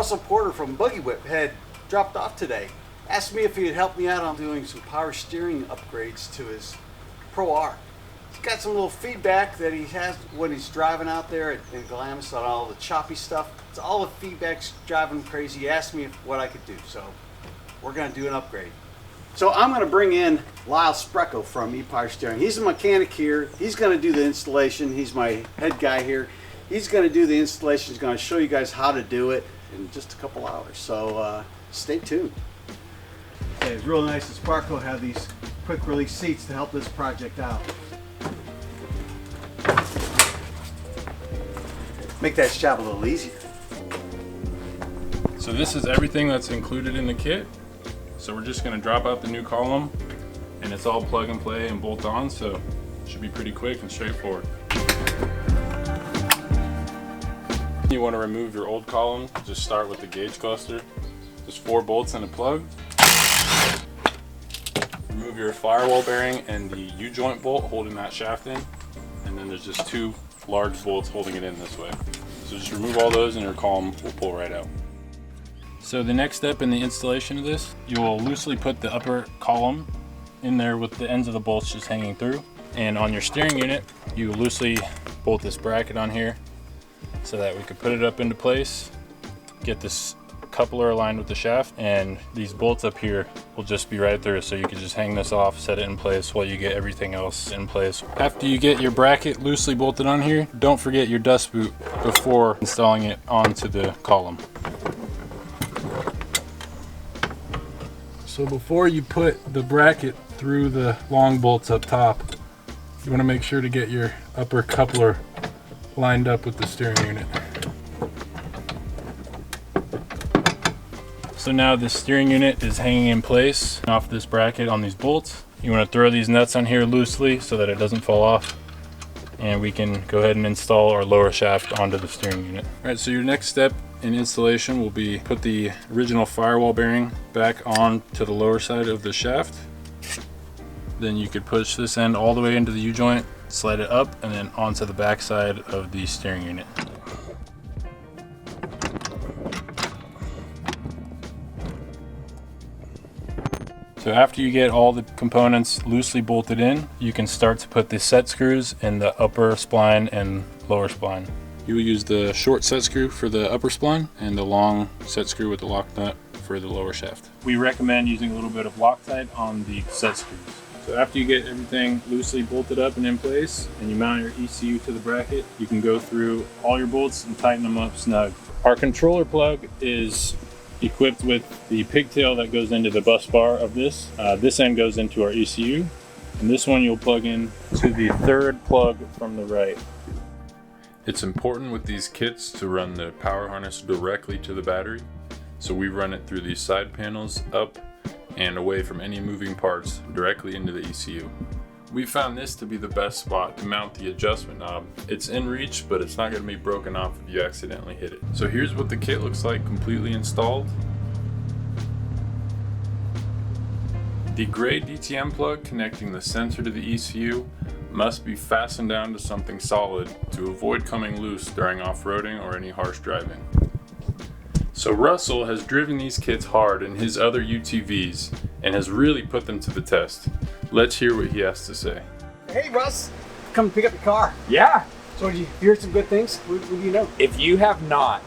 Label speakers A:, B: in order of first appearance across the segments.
A: Russell Porter from Buggy Whip had dropped off today. Asked me if he'd help me out on doing some power steering upgrades to his Pro R. He's got some little feedback that he has when he's driving out there in Glamis on all the choppy stuff. It's all the feedback's driving him crazy. He asked me what I could do, so we're going to do an upgrade. So I'm going to bring in Lyle Spreco from ePowerSteering. He's a mechanic here. He's going to do the installation. He's my head guy here. He's going to do the installation. He's going to show you guys how to do it in just a couple hours. So stay tuned. Okay, it's real nice that Spreco have these quick release seats to help this project out. Make that job a little easier.
B: So this is everything that's included in the kit. So we're just going to drop out the new column, and it's all plug and play and bolt on, so it should be pretty quick and straightforward. You want to remove your old column, just start with the gauge cluster. Just 4 bolts and a plug. Remove your firewall bearing and the U-joint bolt holding that shaft in, and then there's just 2 large bolts holding it in this way. So just remove all those and your column will pull right out. So the next step in the installation of this, you will loosely put the upper column in there with the ends of the bolts just hanging through. And on your steering unit, you loosely bolt this bracket on here so that we could put it up into place, get this coupler aligned with the shaft, and these bolts up here will just be right through, so you can just hang this off, set it in place while you get everything else in place. After you get your bracket loosely bolted on here, don't forget your dust boot before installing it onto the column. So before you put the bracket through the long bolts up top, you want to make sure to get your upper coupler lined up with the steering unit. So now the steering unit is hanging in place off this bracket on these bolts. You want to throw these nuts on here loosely so that it doesn't fall off, and we can go ahead and install our lower shaft onto the steering unit. All right, so your next step in installation will be put the original firewall bearing back on to the lower side of the shaft. Then you could push this end all the way into the U-joint, slide it up, and then onto the back side of the steering unit. So after you get all the components loosely bolted in, you can start to put the set screws in the upper spline and lower spline. You will use the short set screw for the upper spline and the long set screw with the lock nut for the lower shaft. We recommend using a little bit of Loctite on the set screws. So after you get everything loosely bolted up and in place, and you mount your ECU to the bracket, you can go through all your bolts and tighten them up snug. Our controller plug is equipped with the pigtail that goes into the bus bar of this. This end goes into our ECU, and this one you'll plug in to the third plug from the right.
C: It's important with these kits to run the power harness directly to the battery, so we run it through these side panels up and away from any moving parts directly into the ECU. We found this to be the best spot to mount the adjustment knob. It's in reach, but it's not going to be broken off if you accidentally hit it. So here's what the kit looks like completely installed. The gray DTM plug connecting the sensor to the ECU must be fastened down to something solid to avoid coming loose during off-roading or any harsh driving. So Russell has driven these kits hard in his other UTVs and has really put them to the test. Let's hear what he has to say.
A: Hey Russ, come pick up your car.
D: Yeah.
A: So did you hear some good things? What do you know?
D: If you have not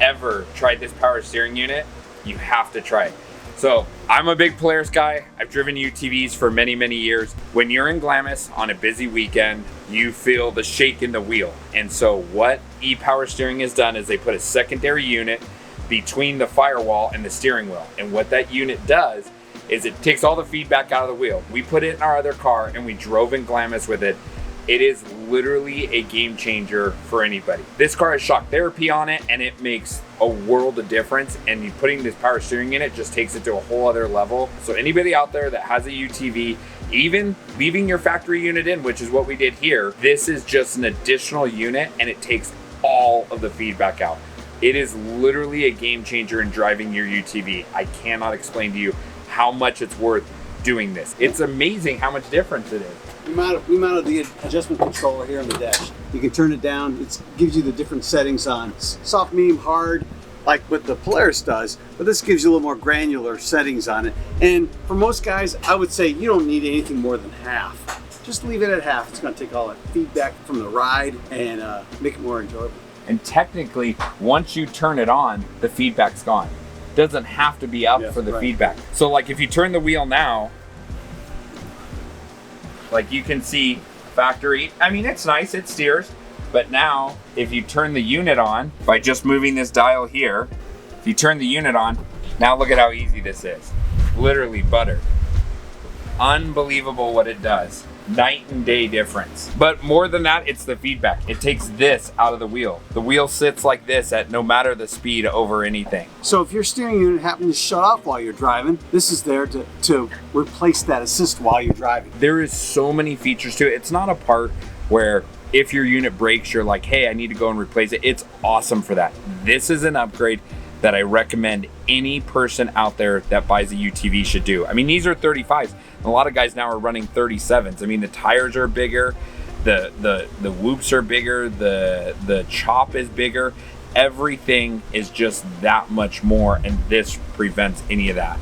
D: ever tried this power steering unit, you have to try it. So I'm a big Polaris guy. I've driven UTVs for many, many years. When you're in Glamis on a busy weekend, you feel the shake in the wheel. And so what ePowerSteering has done is they put a secondary unit between the firewall and the steering wheel. And what that unit does is it takes all the feedback out of the wheel. We put it in our other car and we drove in Glamis with it. It is literally a game changer for anybody. This car has shock therapy on it and it makes a world of difference, and you putting this power steering in it just takes it to a whole other level. So anybody out there that has a UTV, even leaving your factory unit in, which is what we did here, this is just an additional unit and it takes all of the feedback out. It is literally a game changer in driving your UTV. I cannot explain to you how much it's worth doing this. It's amazing how much difference it is.
A: We mounted the adjustment controller here on the dash. You can turn it down. It gives you the different settings on soft, medium, hard, like what the Polaris does, but this gives you a little more granular settings on it. And for most guys, I would say you don't need anything more than half. Just leave it at half. It's going to take all that feedback from the ride and make it more enjoyable.
D: And technically, once you turn it on, the feedback's gone. Doesn't have to be up for the feedback. So like if you turn the wheel now, like you can see factory, I mean, it's nice, it steers, but now if you turn the unit on by just moving this dial here, if you turn the unit on, now look at how easy this is. Literally butter. Unbelievable what it does. Night and day difference. But more than that, it's the feedback. It takes this out of the wheel. The wheel sits like this at no matter the speed over anything.
A: So if your steering unit happens to shut off while you're driving, this is there to replace that assist while you're driving.
D: There is so many features to it. It's not a part where if your unit breaks, you're like, hey, I need to go and replace it. It's awesome for that. This is an upgrade that I recommend any person out there that buys a UTV should do. I mean, these are 35s. A lot of guys now are running 37s. I mean, the tires are bigger, the whoops are bigger, the chop is bigger. Everything is just that much more, and this prevents any of that.